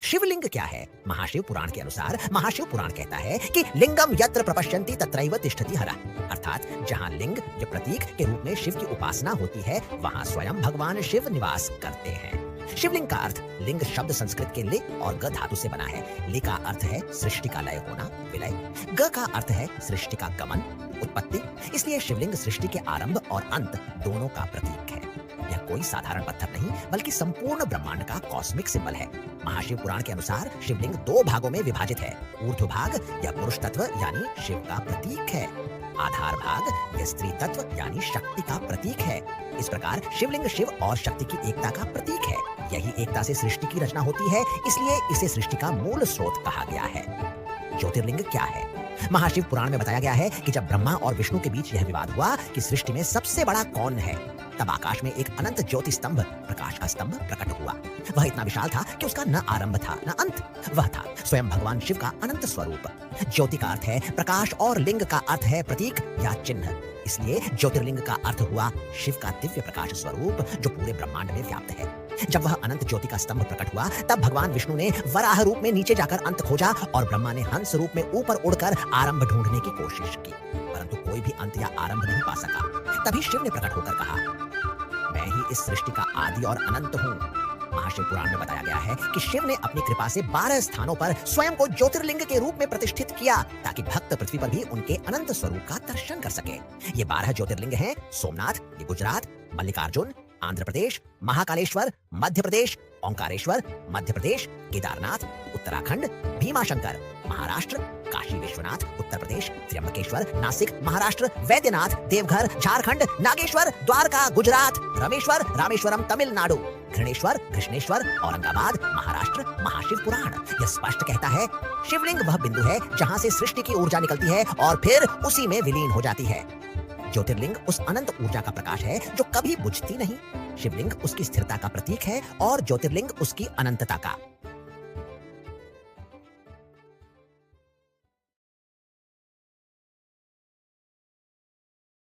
शिवलिंग क्या है? महाशिव पुराण के अनुसार महाशिव पुराण कहता है कि लिंगम यत्र प्रपश्यन्ति तत्रैव तिष्ठति हरः, अर्थात जहां लिंग के प्रतीक के रूप में शिव की उपासना होती है वहां स्वयं भगवान शिव निवास करते हैं। शिवलिंग का अर्थ लिंग शब्द संस्कृत के लि और ग धातु से बना है। लि का अर्थ है सृष्टि का लय होना, विलय। ग का अर्थ है सृष्टि का गमन, उत्पत्ति। इसलिए शिवलिंग सृष्टि के आरंभ और अंत दोनों का प्रतीक है। यह कोई साधारण पत्थर नहीं बल्कि संपूर्ण ब्रह्मांड का कॉस्मिक सिंबल है। महाशिव पुराण के अनुसार शिवलिंग दो भागों में विभाजित है। ऊर्ध्व भाग यह पुरुष तत्व यानी शिव का प्रतीक है। आधार भाग यह स्त्री तत्व यानी शक्ति का प्रतीक है। इस प्रकार शिवलिंग शिव और शक्ति की एकता का प्रतीक है। यही एकता से सृष्टि की रचना होती है, इसलिए इसे सृष्टि का मूल स्रोत कहा गया है। ज्योतिर्लिंग क्या है? महाशिव पुराण में बताया गया है कि जब ब्रह्मा और विष्णु के बीच यह विवाद हुआ कि सृष्टि में सबसे बड़ा कौन है, तब आकाश में एक अनंत ज्योति स्तंभ, प्रकाश का स्तंभ प्रकट हुआ। वह इतना विशाल था कि उसका न आरंभ था न अंत। वह था स्वयं भगवान शिव का अनंत स्वरूप। ज्योति का अर्थ है प्रकाश और लिंग का अर्थ है प्रतीक या चिन्ह। इसलिए ज्योतिर्लिंग का अर्थ हुआ शिव का दिव्य प्रकाश स्वरूप जो पूरे ब्रह्मांड में व्याप्त है। जब वह अनंत ज्योति का स्तंभ प्रकट हुआ तब भगवान विष्णु ने वराह रूप में नीचे जाकर अंत खोजा और ब्रह्मा ने हंस रूप में ऊपर उड़कर आरंभ ढूंढने की कोशिश की, परंतु कोई भी अंत या आरंभ नहीं पा सका। तभी शिव ने प्रकट होकर कहा, मैं ही इस सृष्टि का आदि और अनंत हूँ। महाशिव पुराण में बताया गया है कि शिव ने अपनी कृपा से 12 स्थानों पर स्वयं को ज्योतिर्लिंग के रूप में प्रतिष्ठित किया ताकि भक्त पृथ्वी पर भी उनके अनंत स्वरूप का दर्शन कर सके। ये 12 ज्योतिर्लिंग हैं सोमनाथ, ये गुजरात, मल्लिकार्जुन आंध्र प्रदेश, महाकालेश्वर मध्य प्रदेश, ओंकारेश्वर मध्य प्रदेश, केदारनाथ उत्तराखंड, भीमाशंकर महाराष्ट्र, काशी विश्वनाथ उत्तर प्रदेश, त्र्यंबकेश्वर नासिक महाराष्ट्र, वैद्यनाथ देवघर झारखंड, नागेश्वर द्वारका गुजरात, रामेश्वर रामेश्वरम तमिलनाडु, घृणेश्वर कृष्णेश्वर औरंगाबाद महाराष्ट्र। महाशिव पुराण यह स्पष्ट कहता है शिवलिंग वह बिंदु है जहां से सृष्टि की ऊर्जा निकलती है और फिर उसी में विलीन हो जाती है। ज्योतिर्लिंग उस अनंत ऊर्जा का प्रकाश है जो कभी बुझती नहीं। शिवलिंग उसकी स्थिरता का प्रतीक है और ज्योतिर्लिंग उसकी अनंतता का।